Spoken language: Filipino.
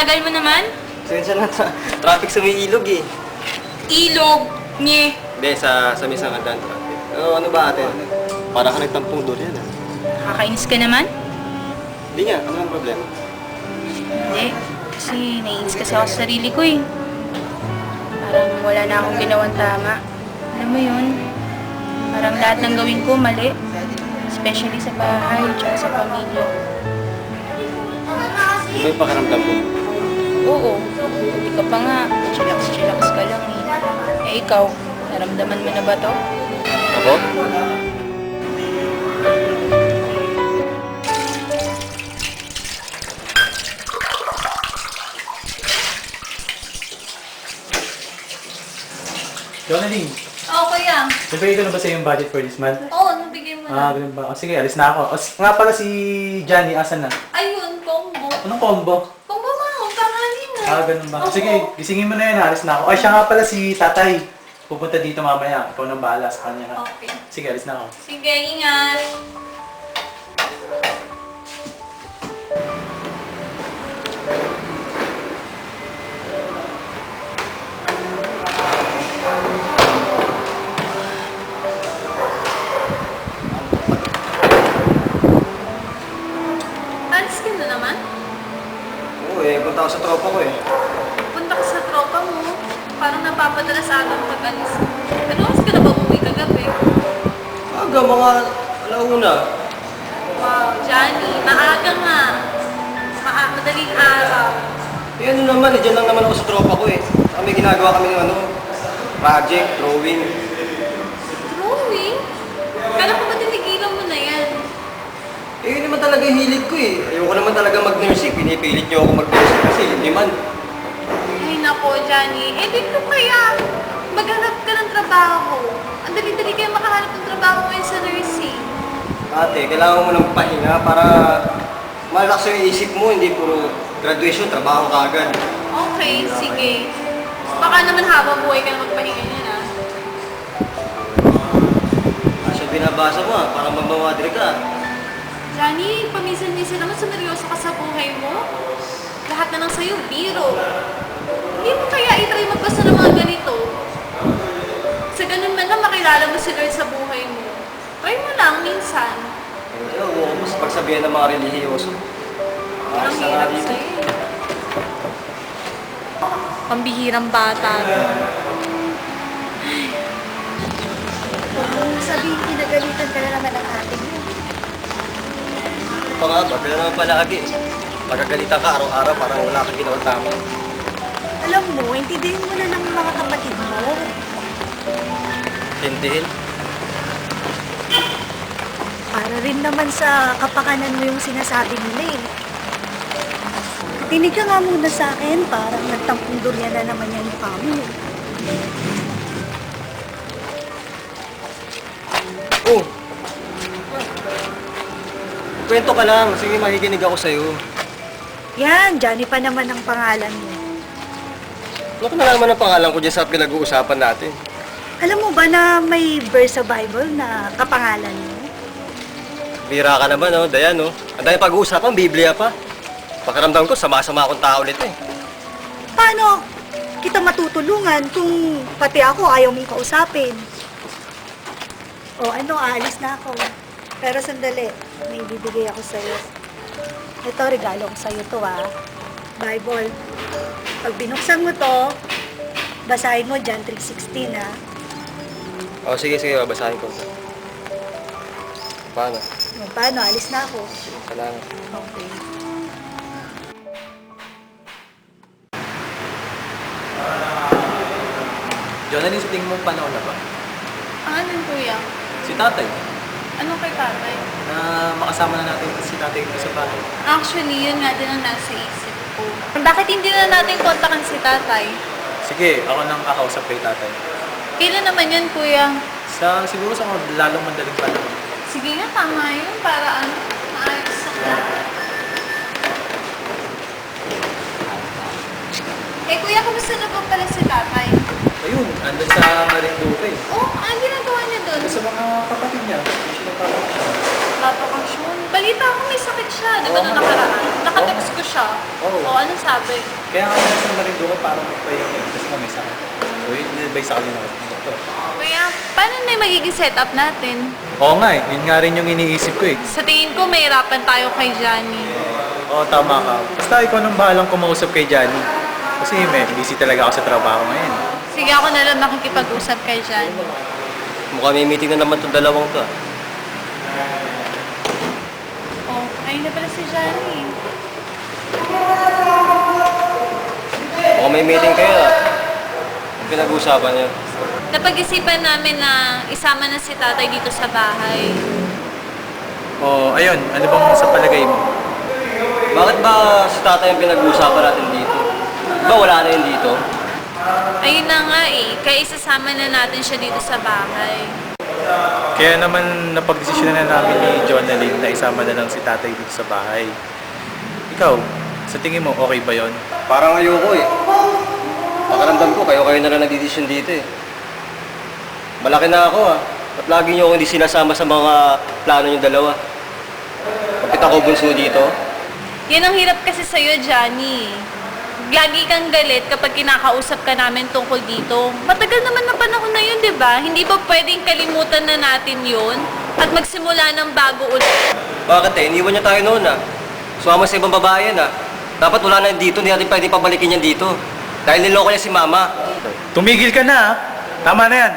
tagal mo naman. Sensya na, traffic sa may ilog eh. Ilog. Nye. Hindi, sa misang hagdan traffic. Ano ba ate? Para ka nagtampong doon yan ah. Nakakainis ka naman? Hindi nga, ano ang problema? Hindi. Kasi naiinis kasi ako sa sarili ko eh. Parang wala na akong ginawang tama. Alam mo yun? Parang lahat ng gawin ko mali. Especially sa bahay, tsaka sa pamilya. Ano yung pakiramdam mo? Oo. Hindi ka pa nga. Chillax ka lang eh. Eh ikaw, naramdaman mo na ba to? Ako? Jonalyn, Oo, kuya. nabigay ko na ba sa yung budget for this month? Oo, nabigay mo na. Ganun ba? Sige, alis na ako. Nga pala si Johnny, asan na? Ayun, combo. Anong combo? Combo mo, tanganin na. Ganun ba? Oo. Sige, gisingin mo na yun, alis na ako. Ay, siya nga pala si Tatay. Pupunta dito mamaya. Ikaw nang bahala sa kanya. Ha? Okay. Sige, alis na ako. Sige, ingat. Alis ka na naman? Oo eh, punta ako sa tropa ko eh. Punta ka sa tropa mo. Parang napapadala sa akin pag-alis. Ano oras ka na ba umuwi kagabi? Aga, mga alauna. Wow, Johnny, maaga nga. Madaling araw. Eh ano naman eh, dyan lang naman ako sa tropa ko eh. May ginagawa kami ng project, drawing. Drawing? Kala ko ba tinigilan mo na yan? Eh yun naman talaga yung hilig ko eh. Ayoko naman talaga mag-nursing. Pinipilit niyo ako mag-nursing kasi hindi man. Ay nako, Johnny. Eh, dito kaya maghanap ka ng trabaho. Ang dali-dali kayo makahanap ng trabaho ngayon sa nursing. Ate, kailangan mo ng pahinga para malakas yung isip mo, hindi puro graduation, trabaho ka agad. Okay, sige. Baka naman habang buhay ka na magpahinga niyan, ah. Kasi binabasa mo para magmamadri ka. Johnny, paminsan-minsan naman sumeryoso ka sa buhay mo. Lahat na lang sa'yo, biro. Hindi mo kaya itry magbasa ng mga ganito. Sa ganun man lang makilala mo si Lord sa buhay mo. Try mo lang minsan. Ay, huwag mo sa pagsabihan ng mga relihiyoso. Ang Ayos na nga hirap dito. sa'yo. Pambihirang bata. Sabihin, kinagalitan ka na naman ng ate mo. Ito nga, ba't naman palagi? Magagalitan ka araw-araw parang wala kang ginawang tama. Alam mo, intindihin mo na ng mga kapatid mo. Hindihin. Para rin naman sa kapakanan mo yung sinasabi nila eh. Tinig ka nga muna sa akin, parang nagtampong durian na naman yan yung kami. Oh! Kwento ka lang. Sige, makikinig ako sa'yo. Yan, Johnny pa naman ang pangalan mo. Ano ka na naman ang pangalan ko dyan sa pinag-uusapan natin? Alam mo ba na may verse sa Bible na kapangalan mo? Bira ka naman, no? Dayan, no? Ang dahil pag-uusapan, Biblia pa. Pakiramdam ko, sama-sama akong tao nito eh. Paano kita matutulungan kung pati ako ayaw mong kausapin? O ano, aalis na ako. Pero sandali, may bibigay ako sa'yo. Ito, regalo ko sa'yo to Bible. Pag binuksan mo to, basahin mo John 3:16 Oh, sige, babasahin ko. Paano? Paano, alis na ako. Salamat. Okay. Jonalyn, sa tingin mo panahon na ba? Anong kuya? Si Tatay. Ano kay tatay? Na makasama na natin si Tatay dito sa bahay. Actually, yun nga din ang nasa isip ko. Bakit hindi na natin kontakan si tatay? Sige, ako nang kakausap kay Tatay. Kailan naman yan, kuya? Siguro sa mga lalong madaling panahon. Sige nga, tama yun. Para maayos ang lahat. Eh, kuya, kumusta na ba pala si tatay? Ayun, andun sa Marinduque. Oh, anong ginagawa niya doon? Sa mga kapatid niya, hindi siya nagpapakasya. Napakasyon. balita ko may sakit siya. Di ba nung nakaraan? Nakatext ko siya. Oo. O, anong sabi? Kaya nga nasa Marinduque para magpahinga kasi nga may sakit. So yun, nilibay sa kanila ng doktor. Kuya, paano na yung magiging setup natin? Oo nga eh, yun nga rin yung iniisip ko eh. Sa tingin ko, mahirapan tayo kay Johnny. Oo, tama ka. Basta ikaw nang bahalang kumausap kay Johnny. Kasi busy talaga ako sa trabaho ngayon. Sige, ako na lang makikipag-usap kay Johnny. Mukhang may meeting na naman itong dalawang to. Oh, ayun na pala si Johnny. Mukhang may meeting kayo ah. Ang pinag-uusapan niyo. Napag-isipan namin na isama na si tatay dito sa bahay. Oo, ayun. Ano bang sa palagay mo? Bakit ba si tatay ang pinag-uusapan natin dito? Di ba wala na yun dito? Ayun na nga eh, kaya isasama na natin siya dito sa bahay. Kaya naman napag-desisyon na namin ni Jonalyn na isama na lang si tatay dito sa bahay. Ikaw, sa tingin mo, okay ba yon? Parang ayoko eh. Pakiramdam ko, kayo na lang nagdidesisyon dito eh. Malaki na ako ah. At lagi niyo ako hindi sinasama sa mga plano niyo dalawa. Kapit ako bunso dito. Yan ang hirap kasi sa'yo, Johnny. Lagi kang galit kapag kinakausap ka namin tungkol dito. Matagal naman na panahon na yun, di ba? Hindi ba pwedeng kalimutan na natin yun at magsimula ng bago ulit? Bakit eh? Iniwan niya tayo noon ah. Sumama sa ibang babae yan ah. Dapat wala na dito, hindi natin pwedeng pabalikin yan dito. Dahil niloko niya si mama. Tumigil ka na, ha? Tama na yan.